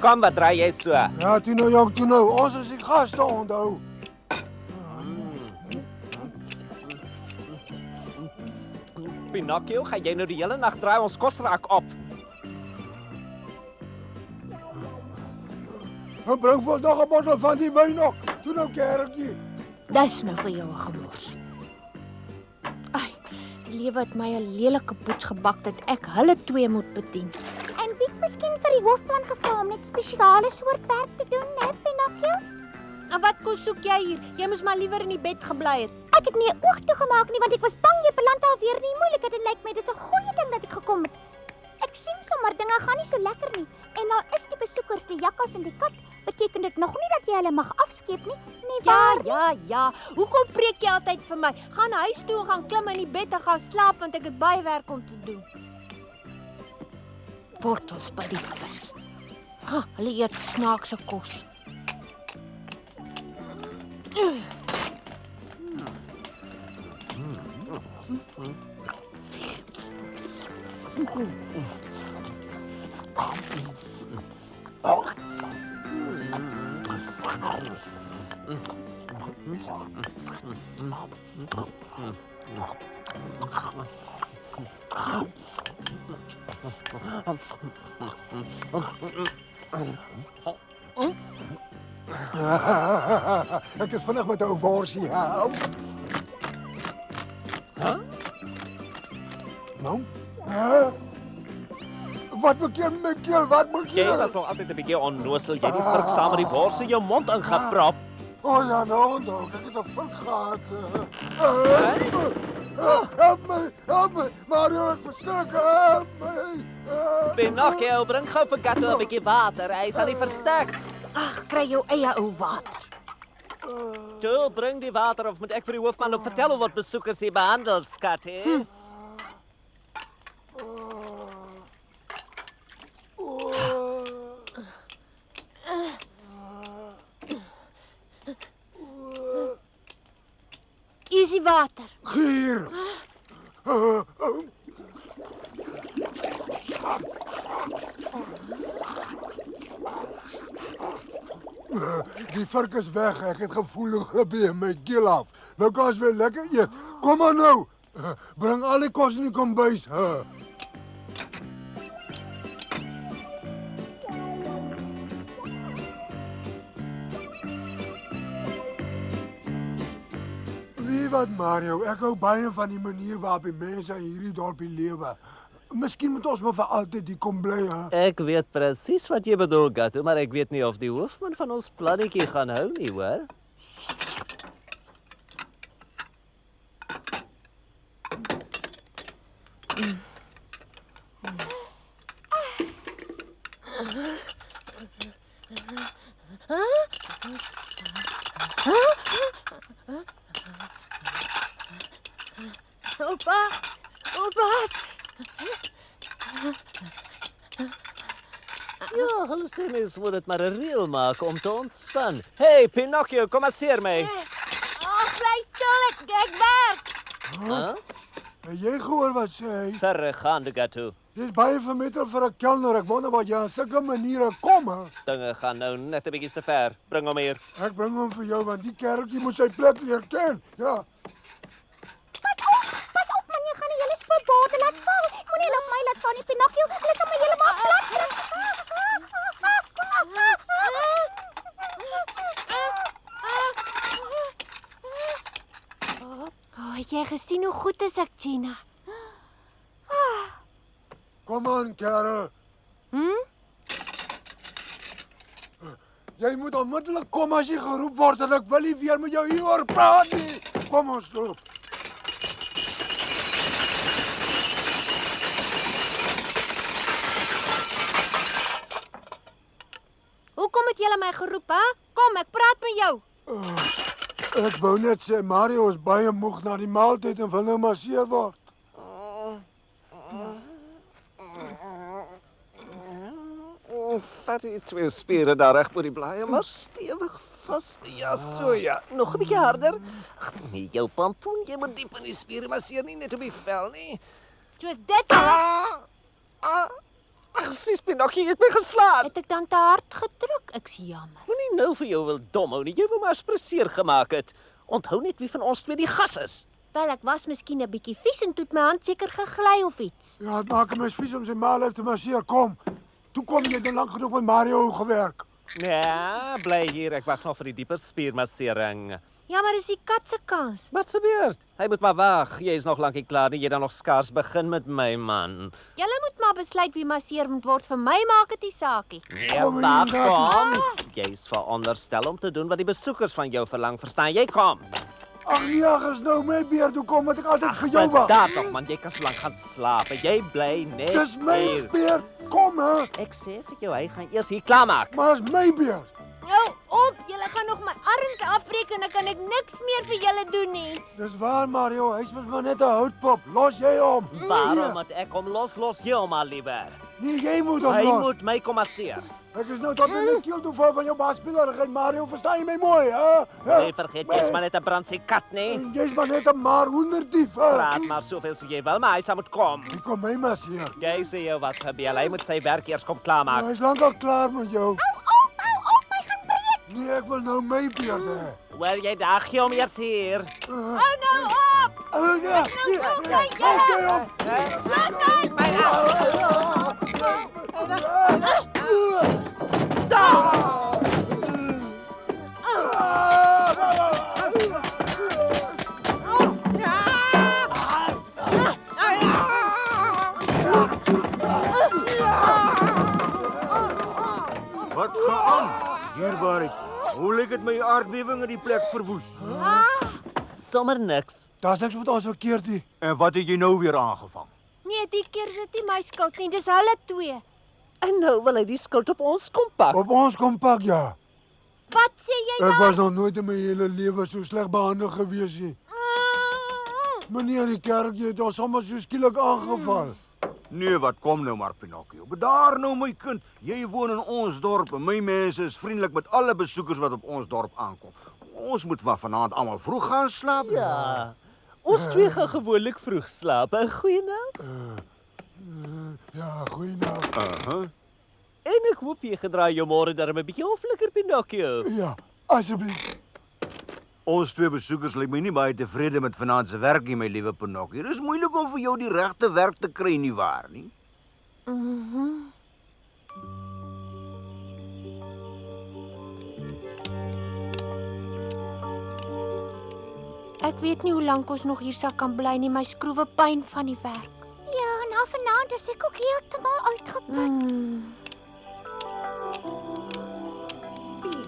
Kom, wat draai jy so? Ja, toe nou, jong, toe nou. Ons is die gaste, onthou. Pinocchio, gaan jy nou die hele nag draai? Ons kos raak op. En bring vir ons nog 'n bottel van die wyn ook. Toe nou, kereltjie. Dis nou vir jou 'n gemors. Ai, die lewe het my 'n lelike boets gebak dat ek hulle twee moet bedien. En wie het miskien vir die hoofman gevra om net spesiale soort werk te doen, né, Pinocchio? En wat kos soek jy hier? Jy moes maar liewer in die bed gebly het. Ek het nie 'n oog toegemaak nie want ek was bang jy beland alweer in die moeilikheid en lyk my dis 'n goeie ding dat ek gekom het. Ek sien sommer dinge gaan nie so lekker nie. En nou is die besoekers die jakkals en die kat. Beteken dit nog nie dat jy hulle mag afskeep nie? Nie waar? Ja. Hoekom preek jy altyd vir my? Gaan huis toe, gaan klim in die bed en gaan slaap want ek het baie werk om te doen. Wortels by die vis. Ha, hulle eet snaakse kos. Ek is vinnig met 'n ou worsie help. Nou? Wat bekeer my keel? Wat Jy bekeer? was nog altyd 'n bietjie onnosel. Jy het die vurk saam met die wors in jou mond ingeprop. O ja, nou, onthou, ek het 'n vink gehad. Help my, Mario, ek verstik, help my. Pinocchio, bring gou vir Gatto 'n bietjie water. Hy sal nie verstek. Ag, kry jou eie ou water. Toe, bring die water of moet ek vir die hoofman op vertel hoe word besoekers hier behandel, skat, hè? Hier is die water. Hier. Die vark is weg. Ek het gevoel 'n glippie in my keel af. Nou kan ons weer lekker eet. Kom maar nou. Bring al die kos in die kombuis. Wie wat, Mario? Ek hou baie van die manier waarop die mense in hierdie dorpie lewe. Miskien moet ons maar vir altyd hier kom bly, hè? Ek weet presies wat jy bedoel, Gatto, maar ek weet nie of die hoofman van ons plannetjie gaan hou nie, hoor? Oupas! hulle sê mens moet dit maar 'n reël maak om te ontspan. Hey, Pinocchio, kom masseer my. Ag, bly stil, ek werk. Huh? Het jy gehoor wat sê hy? Verregaande gatto. Dis baie vermetel vir 'n kelner. Ek wonder wat jy aan sulke maniere kom, hè? Dinge gaan nou net 'n bietjie te ver. Bring hom hier. Ek bring hom vir jou want die kereltjie moet sy plek leer ken. Ja. Pas op man, jy gaan die hele spoelborde laat val. Moenie op my laat val nie, Pinocchio. Hulle sal my heeltemal glad. Het jy gesien hoe goed is ek, Gina? Kom aan, kerel. Jy moet onmiddellik kom as jy geroep word en ek wil nie weer met jou hieroor praat nie. Kom ons loop. Hoekom het julle my geroep, hè? Kom, ek praat met jou. Ek wou net sê Mario is baie moeg na die maaltyd en wil nou masseer word. Vat die twee spiere daar reg oor die blaaie, maar stewig vas. Ja, so ja. Nog 'n bietjie harder. Ag nee, jou pampoen, jy moet diep in die spiere masseer, nie net op die vel nie. Soos dit. Ag, sis Pinocchio, jy het my geslaan. Het ek dan te hard gedruk? Ek's jammer. Moenie nou vir jou wil dom hou nie. Jy wou maar spreseer gemaak het. Onthou net wie van ons twee die gas is. Wel, ek was miskien 'n bietjie vies en toe het my hand seker gegly of iets. Ja, het maak hom vies om sy maal te masseer. Kom. Toe kom jy dan lank genoeg met Mario gewerk. Ja, bly hier. Ek wag nog vir die dieper spiermassering. Ja, maar dis die kat se kans. Wat se beurt? Hy moet maar wag. Jy is nog lank nie klaar nie. Jy dan nog skaars begin met my man. Julle moet maar besluit wie masseer moet word. Vir my maak dit nie saakie. Ja, Kom hier, wag Nat. kom. Jy is veronderstel om te doen wat die besoekers van jou verlang. Verstaan jy? Kom. Ag nee, ag is nou my beurt. Hoe kom wat ek altyd vir jou wag? Daar tog man, jy kan so lank gaan slaap. Jy bly net Dis my hier. beurt. Kom hè. Ek sê vir jou, hy gaan eers hier klaarmaak. Maar is my beurt. Nou op, julle gaan nog my arms afbreek en dan kan ek niks meer vir julle doen nie. Dis waar Mario, hy's mos maar net 'n houtpop. Los jy hom. Waarom moet ek hom los jy hom al liewer? Nee, jy moet hom Hy los. moet my kom masseer. Ek is nou tot in my keel toe val van jou basspelerigheid Mario, verstaan jy my mooi, hè? Jy vergeet jy's maar net 'n brandse kat, nee. Jy's maar net 'n maar hoenderdief, hè? Praat maar soveel as jy wil, maar hy sal moet kom. Hy kom my masseer. Jy sê jou wat gebeur. Hy moet sy werk eers kom klaarmaak. Hy's lankal klaar met jou. Au, my gaan breek. Nee, ek wil nou my beurt hê. Wel, jy dag jy hom eers hier. Hou nou op! Oh nee, nee, los jy hom. Wat gaan aan? Dierbaarheid. Hoe lyk dit met die aardbewing in die plek verwoes? Sommer niks. Daar's niks met ons verkeerd nie. En wat het jy nou weer aangevang? Nee, die keer is dit nie my skuld nie, dis hulle twee. En nou wil hy die skuld op ons kom pak. Op ons kom pak, ja. Wat sê jy Ek nou? was nog nooit in my hele lewe so sleg behandel gewees nie. Meneer die kerkie het ons sommer so skielik aangeval. Nee, wat kom nou maar Pinocchio. Bedaar nou my kind. Jy woon in ons dorp en my mense is vriendelik met alle besoekers wat op ons dorp aankom. Ons moet maar vanaand almal vroeg gaan slaap. Ja. Ons twee gaan gewoonlik vroeg slaap. 'n Goeienaand. Ja, goeienaand. En ek hoop jy gedraai jou môre darm 'n bietjie hofliker, Pinocchio. Ja, asseblief. Ons twee besoekers lyk my nie baie tevrede met vanaand se werk nie, my liewe Pinocchio. Dit is moeilik om vir jou die regte werk te kry, nie waar nie? Ek weet nie hoe lank ons nog hier sal kan bly nie, my skroewe pyn van die werk. Ja, nou vanaand is ek ook heeltemal uitgeput.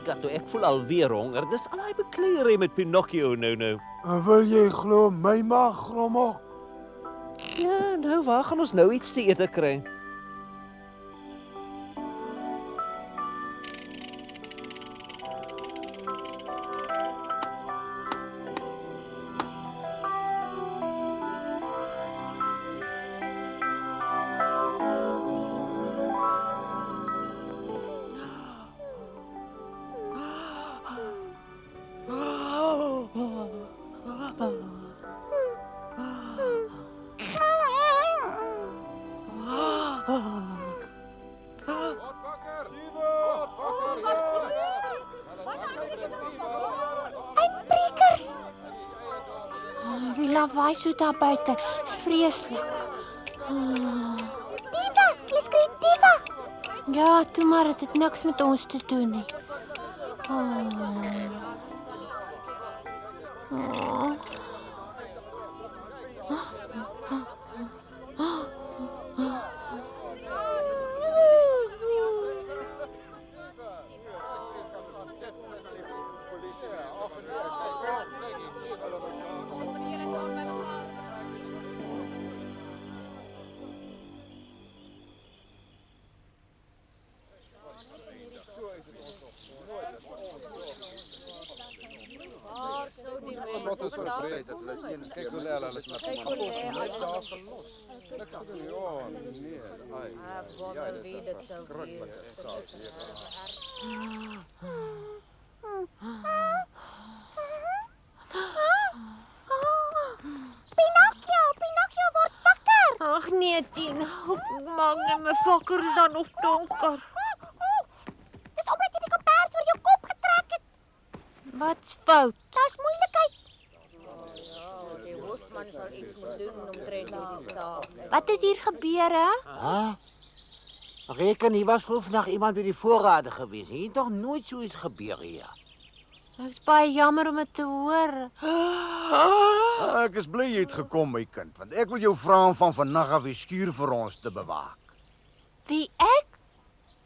Gatto, ek voel alweer honger. Dis al daai bekleierery met Pinocchio nou. En wil jy glo my mag grom ook? Ja, nou waar gaan ons nou iets te ete kry? lawaai so daar buite. Dis vreeslik. Diva, jy skree diva. Ja, toe maar, dit het niks met ons te doen nie. Wat is ons red dat hulle een kyk hoe hulle laat maar kom net daar gelos. Niks gedoen. Ja, nee. Ai. Ek wonder wie dit sou wees. Pinocchio word wakker. Ag nee, Tina, maak net my vakker, is dan nog donker. Dis omdat jy die kombers oor jou kop getrek het. Wat's fout? Daar's moeilikheid. Die hoofman sal iets moet doen omtrent die saak. Wat het hier gebeur, hè? Huh? Reken, hier was vanoggend iemand by die voorrade gewees. Hier het nog nooit so iets gebeur hier. Ek's baie jammer om dit te hoor. Ek is bly jy het gekom, my kind, want ek wil jou vra om van vannag af die skuur vir ons te bewaak. Wie, ek?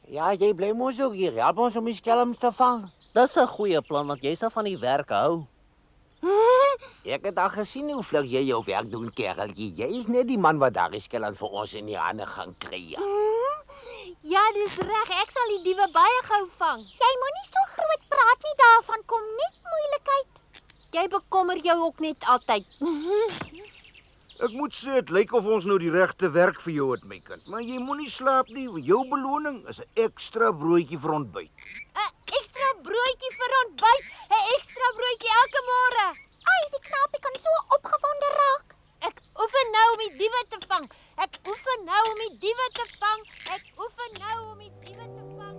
Ja, jy bly mos ook hier. Help ons om die skelms te vang. Dis 'n goeie plan want jy sal van die werk hou. Ek het al gesien hoe vlug jy jou werk doen, kereltjie. Jy is net die man wat daar die skelms vir ons in die hande gaan kry. Ja, dis reg. Ek sal die diewe baie gou vang. Jy moenie so groot praat nie, daarvan kom net moeilikheid. Jy bekommer jou ook net altyd. Ek moet sê dit lyk of ons nou die regte werk vir jou het, my kind, maar jy moenie slaap nie. Jou beloning is 'n ekstra broodjie vir ontbyt. 'n Ekstra broodjie vir ontbyt, 'n ekstra broodjie elke môre. Ai, die knaapie kan so opgewonde raak. Ek oefen nou om die diewe te vang. Ek oefen nou om die diewe te vang. Ek oefen nou om die diewe te vang.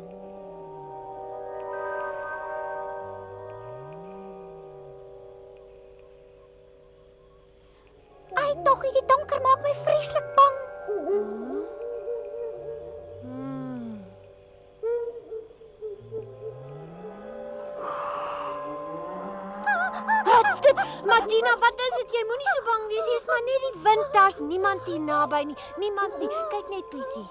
Ai, tog, die donker maak my vreeslik bang. Wat's dit? Martina, wat is dit? Jy moenie so bang wees. Jy's maar net die wind. Daar's niemand hier naby nie. Niemand nie. Kyk net bietjie.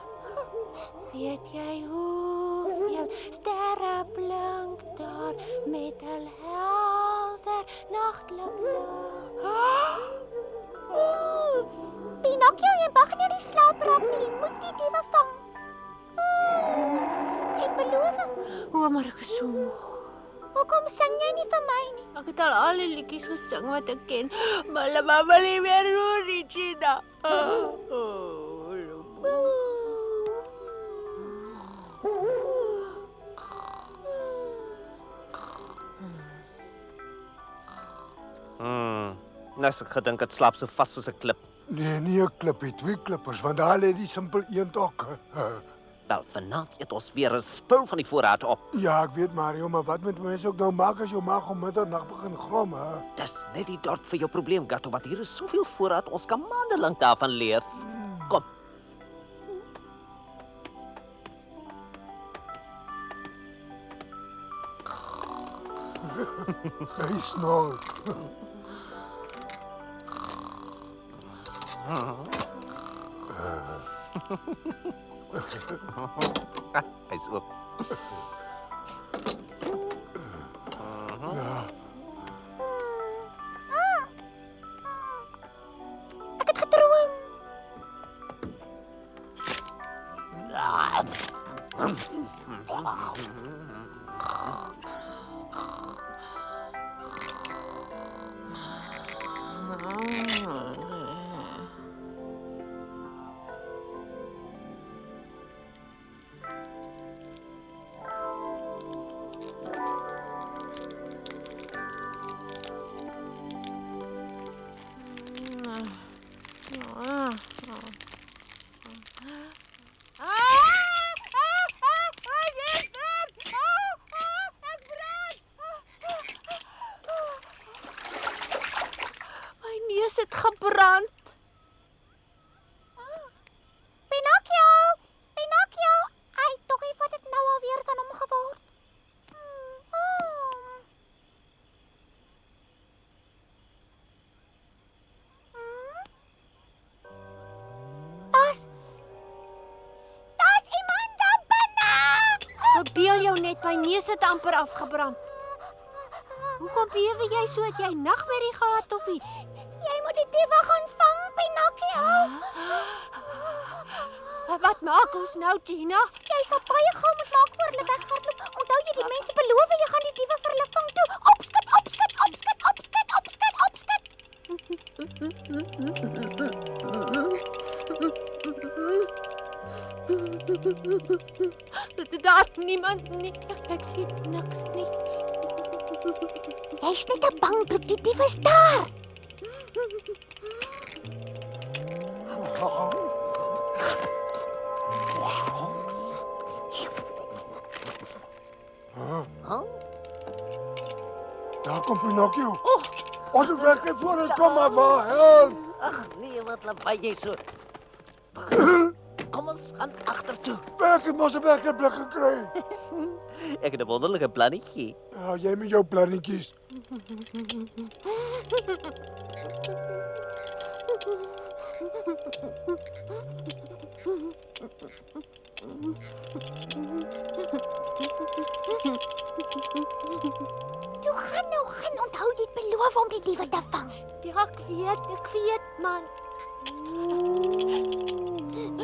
Weet jy hoeveel sterre blink daar met hul helder nagtelik lig? Pinocchio, jy mag nie die slaap raak nie. Jy moet die diewe vang. Ek beloof. O, maar ek is so moeg. Hoekom sing jy nie vir my nie? Ek het al die liedjies gesing wat ek ken, maar hulle wou my nie meer hoor nie, Gina. Nes ek gedink het slaap so vas soos 'n klip. Nee, nie 'n klippie, 2 klippers, want daar lê die simpel eend ook. Wel, vanaand eet ons weer 'n spul van die voorraad op. Ja, ek weet Mario, maar wat moet mense ook nou maak as jou maag om middernag begin grom, hè? Dis net die dorp vir jou probleem, Gatto, want hier is soveel voorraad, ons kan maande lank daarvan leef. Kom. Hy snor. Hy's oop. Ek het gedroom. gebrand. Pinocchio! Pinocchio! Ai, tog nie wat het nou alweer van hom geword. Daar's iemand daar binne! Verbeel jou net, my neus het amper afgebrand. Hoekom bewe jy so, het jy nagmerrie gehad of iets? Jy moet die diewe gaan vang, Pinocchio. Wat maak ons nou, Tina? Jy sal baie gou moet maak voor hulle weghardloop. Onthou jy die mense beloof jy gaan die diewe vir hulle vang toe. Opskud, opskud, opskud, opskud, opskud, opskud. Daar's niemand nie. Ek sien niks nie. Jy's net 'n bang broek, die dief is daar. Daar kom Pinocchio. Ons moet wegkry voor hy kom, maar waar help? Ag nee, wat lawaai jy so? Kom ons gaan agtertoe. Ek het mos 'n blik gekry. Ek het 'n wonderlike plannetjie. Ja, jy met jou plannetjies. Toe gaan nou, gaan onthou jy het beloof om die diewe te vang. Ja, ek weet, man.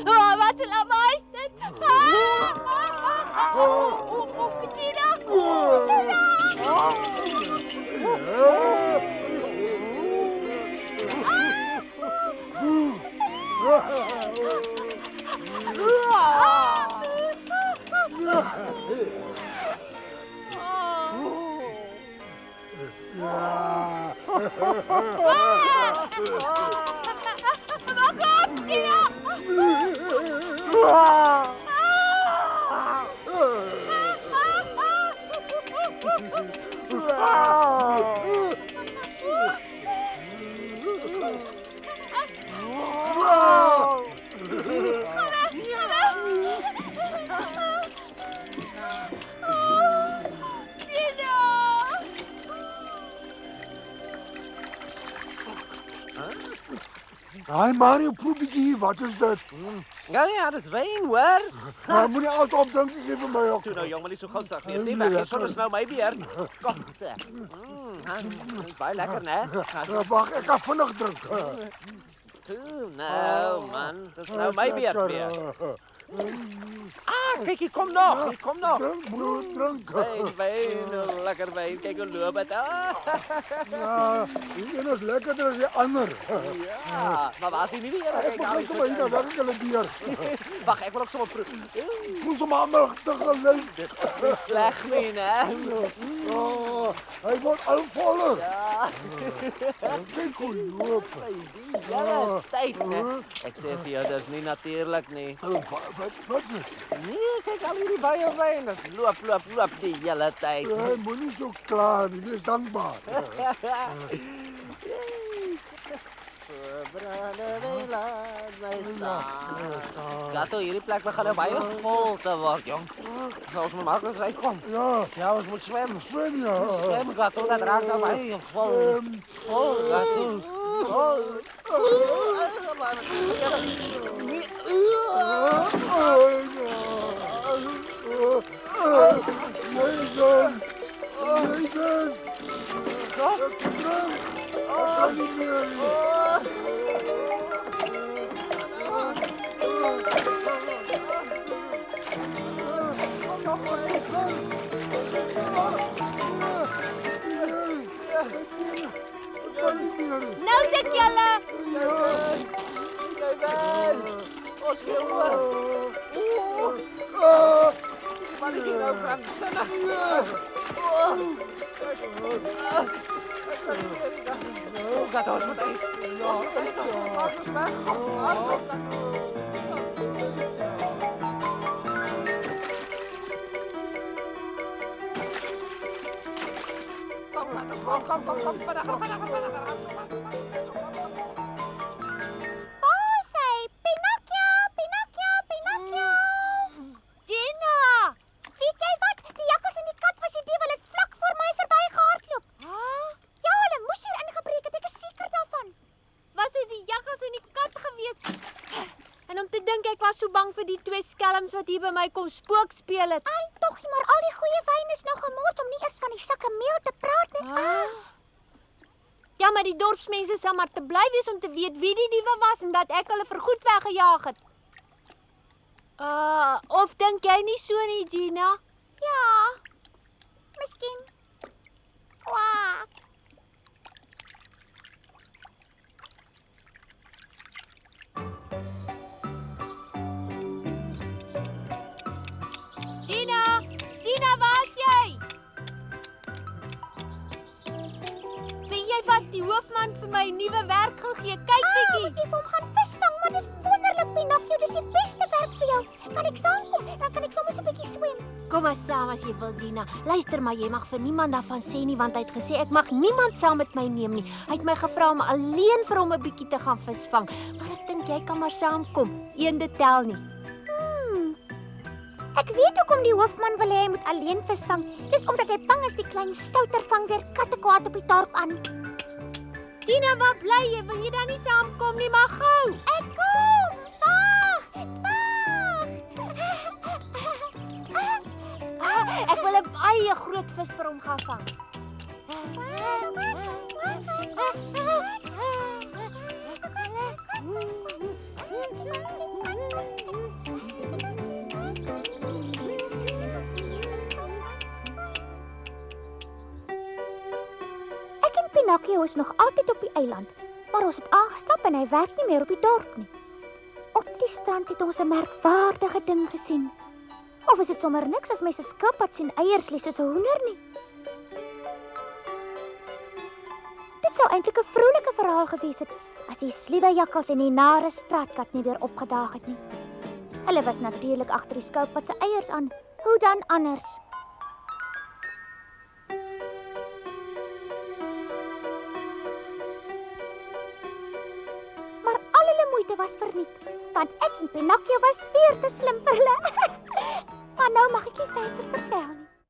Oh, wat 'n lawaai is dit? Tina! Haai Mario, proef bietjie, wat is dit? Ja, dis wyn, hoor. Nou moenie altyd opdink gee vir my ook. Toe nou, jong, maar nie so gou sag wees nie. Weg, son is nou my beurt. Kom, sê. Dis baie lekker, né? Ja, wag, ek kan vinnig drink. Toe nou, man, dis nou my beurt weer. Kyk, hier kom nog. Drink, broer, drink. Wyn, lekker wyn. Kyk hoe loop dit. Ja, die een is lekkerder as die ander. Ja, maar waar is die nuwe een? Ek begin sommer hier na werk hulle deur. Wag, ek wil ook sommer proef. Voel sommer almal tegelyk. Dit is nie sleg nie, né? Ja, hy word al voller. Ja. Kyk hoe loop. Ja, tyd, né? Ek sê vir jou, dis nie natuurlik nie. Wat is dit? Nee, kyk al hierdie baie wyn. Dis loop die hele tyd. Hy moenie so klaar nie, wees dankbaar. Brande laat my staan. Gato, hierdie plek begin nou baie vol te word, jong. Ons moet maklik uitkom. Ja, ons moet swem. Swem, ja. Swem, Gato, dat raak nou baie vol. Vol, Gato. Vol. Nathan! Zo? Terug! Ik kan niet meer. Nou dit julle. Ons wil hoor. Wat ek hier nou kranksinnig. Gat ons moet uit. Kom, maar so bang vir die twee skelms wat hier by my kom spook speel het. Ai, toggie, maar al die goeie wyn is nou gemors om nie eers van die sakke meel te praat nie. Ja, maar die dorpsmense sal maar te bly wees om te weet wie die diewe was en dat ek hulle vergoed weggejaag het. Of dink jy nie so nie, Gina? Ja, miskien. Kwak. Gina! Gina, waar is jy? Vind jy wat die hoofman vir my nuwe werk gegee? Kyk bietjie. Ek het hom gaan visvang, maar dis wonderlik, Pinocchio, dis die beste werk vir jou. Kan ek saamkom? Dan kan ek sommer so 'n bietjie swem. Kom maar saam as jy wil, Gina. Luister maar, jy mag vir niemand daarvan sê nie, want hy het gesê ek mag niemand saam met my neem nie. Hy het my gevra om alleen vir hom 'n bietjie te gaan visvang, maar ek dink jy kan maar saamkom. Eende tel nie. Ek weet hoekom die hoofman wil hê hy moet alleen visvang. Dis omdat hy bang is die klein stouter vang weer kattekwaad op die dorp aan. Gina, waar bly jy? Wil jy dan nie saamkom nie, maar gou. Ek kom. Wag. Ek wil 'n baie groot vis vir hom gaan vang. Ek en Pinocchio is nog altyd op die eiland, maar ons het aangestap en hy werk nie meer op die dorp nie. Op die strand het ons 'n merkwaardige ding gesien. Of is dit sommer niks as mense skilpad sien eiers lê soos 'n hoender nie? Dit sou eintlik 'n vrolike verhaal gewees het as die sluwe jakkals en die nare straatkat nie weer opgedaag het nie. Hulle was natuurlik agter die skilpad se eiers aan. Hoe dan anders? Maar al hulle moeite was verniet, want ek en Pinocchio was weer te slim vir hulle. Maar nou mag ek nie verder vertel nie.